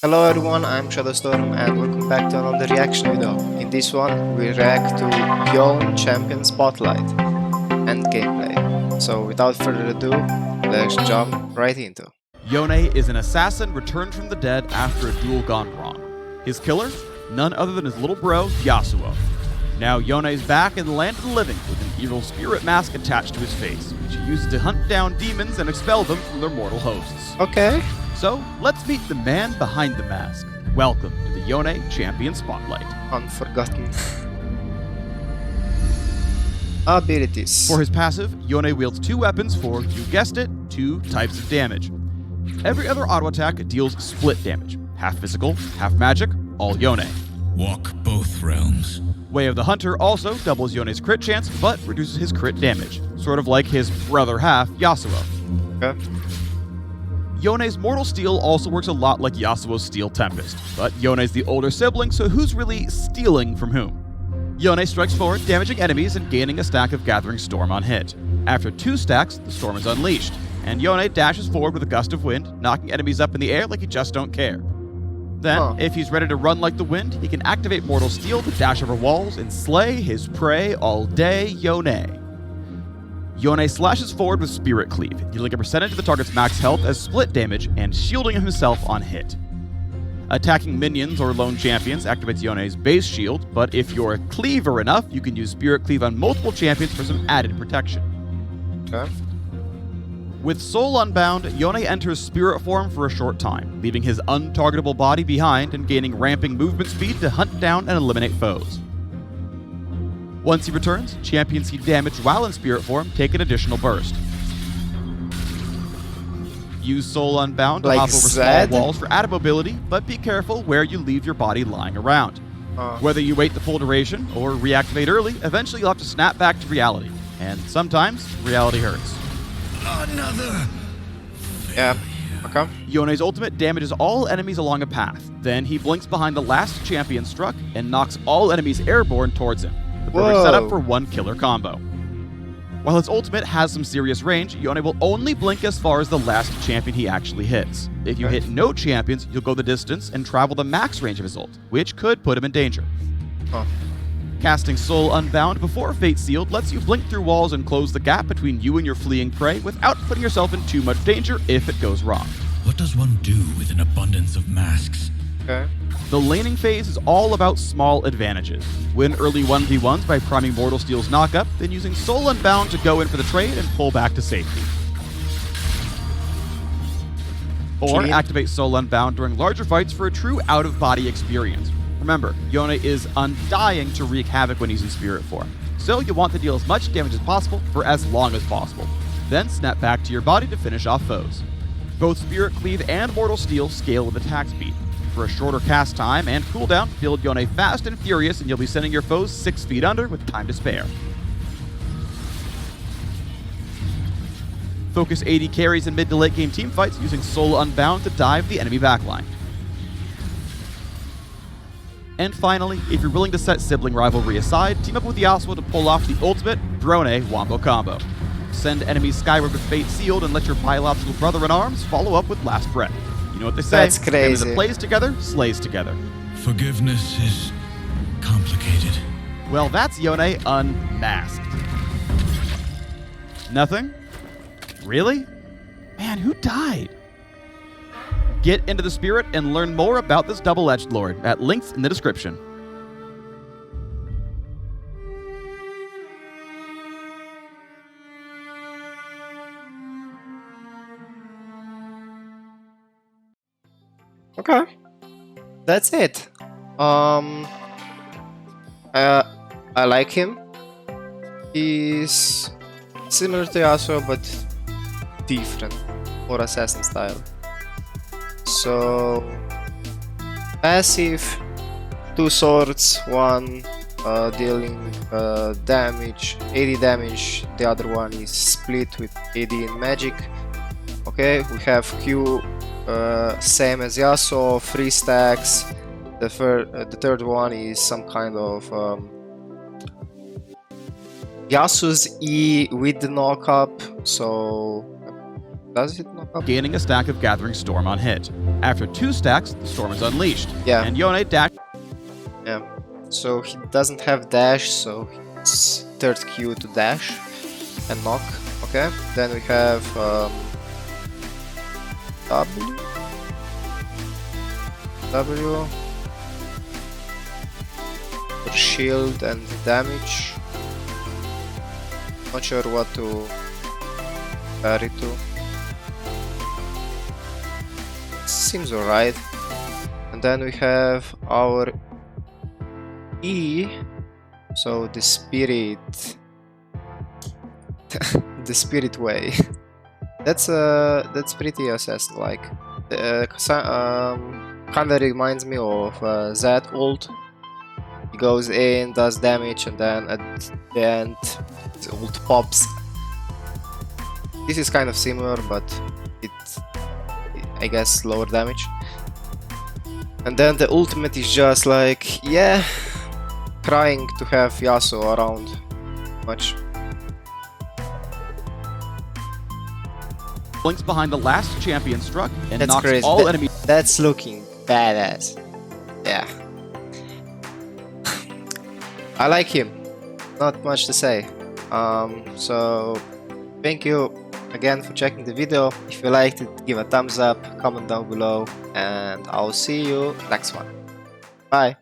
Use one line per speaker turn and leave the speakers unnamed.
Hello everyone, I'm Shadowstorm and welcome back to another reaction video. In this one, we react to Yone Champion Spotlight and gameplay. So without further ado, let's jump right into.
Yone is an assassin returned from the dead after a duel gone wrong. His killer? None other than his little bro, Yasuo. Now Yone is back in the land of the living with an evil spirit mask attached to his face, which he uses to hunt down demons and expel them from their mortal hosts.
Okay.
So, let's meet the man behind the mask. Welcome to the Yone Champion Spotlight.
Unforgotten. Abilities.
For his passive, Yone wields two weapons for, you guessed it, two types of damage. Every other auto attack deals split damage. Half physical, half magic, all Yone.
Walk both realms.
Way of the Hunter also doubles Yone's crit chance, but reduces his crit damage. Sort of like his brother half, Yasuo.
Okay.
Yone's Mortal Steel also works a lot like Yasuo's Steel Tempest, but Yone's the older sibling, so who's really stealing from whom? Yone strikes forward, damaging enemies and gaining a stack of Gathering Storm on hit. After 2 stacks, the storm is unleashed, and Yone dashes forward with a gust of wind, knocking enemies up in the air like he just don't care. Then, if he's ready to run like the wind, he can activate Mortal Steel to dash over walls and slay his prey all day, Yone. Yone slashes forward with Spirit Cleave, dealing a percentage of the target's max health as split damage and shielding himself on hit. Attacking minions or lone champions activates Yone's base shield, but if you're cleaver enough, you can use Spirit Cleave on multiple champions for some added protection.
Okay.
With Soul Unbound, Yone enters Spirit form for a short time, leaving his untargetable body behind and gaining ramping movement speed to hunt down and eliminate foes. Once he returns, champions he damaged while in Spirit form take an additional burst. Use Soul Unbound to
Like
hop over
Zed?
small walls for added mobility, but be careful where you leave your body lying around. Whether you wait the full duration or reactivate early, eventually you'll have to snap back to reality. And sometimes, reality hurts.
Another.
Yeah. Okay.
Yone's ultimate damages all enemies along a path. Then he blinks behind the last champion struck and knocks all enemies airborne towards him. The perfect
Whoa.
setup for one killer combo. While his ultimate has some serious range, Yone will only blink as far as the last champion he actually hits. If you hit no champions, you'll go the distance and travel the max range of his ult, which could put him in danger.
Huh.
Casting Soul Unbound before Fate Sealed lets you blink through walls and close the gap between you and your fleeing prey without putting yourself in too much danger if it goes wrong.
What does one do with an abundance of masks?
Okay.
The laning phase is all about small advantages. Win early 1v1s by priming Mortal Steel's knockup, then using Soul Unbound to go in for the trade and pull back to safety. Or
Clean.
activate Soul Unbound during larger fights for a true out-of-body experience. Remember, Yone is undying to wreak havoc when he's in Spirit form, so you want to deal as much damage as possible for as long as possible. Then snap back to your body to finish off foes. Both Spirit Cleave and Mortal Steel scale with attack speed. For a shorter cast time and cooldown, build Yone fast and furious and you'll be sending your foes 6 feet under with time to spare. Focus AD carries in mid to late game teamfights using Soul Unbound to dive the enemy backline. And finally, if you're willing to set sibling rivalry aside, team up with Yasuo to pull off the ultimate Drone Wombo combo. Send enemies skyward with Fate Sealed and let your biological brother-in-arms follow up with Last Breath. You know what they say,
That's
family
crazy.
that plays together, slays together.
Forgiveness is complicated.
Well, that's Yone unmasked. Nothing? Really? Man, who died? Get into the spirit and learn more about this double-edged lord at links in the description.
Okay. That's it. I like him. He's similar to Yasuo but different, more assassin style. So passive, 2 swords, one dealing damage, 80 damage, the other one is split with 80 in magic. Okay, we have Q same as Yasuo, 3 stacks. The third one is some kind of Yasuo's E with the knockup, so Does it knock up?
gaining a stack of Gathering Storm on hit. After 2 stacks, the Storm is unleashed,
Yeah.
and Yone dash.
Yeah. So he doesn't have dash, so it's third Q to dash and knock. Okay. Then we have W for shield and damage. Not sure what to pair it to. Seems alright. And then we have our E, so the spirit, the spirit way. That's pretty assessed. Like, kinda reminds me of that ult. He goes in, does damage, and then at the end, the ult pops. This is kind of similar, but I guess lower damage. And then the ultimate is just like, yeah, crying to have Yasuo around much.
Blinks behind the last champion struck and
That's
knocks
crazy.
all enemies.
That's looking badass. Yeah. I like him. Not much to say. So thank you again for checking the video. If you liked it, give a thumbs up, comment down below, and I'll see you next one. Bye.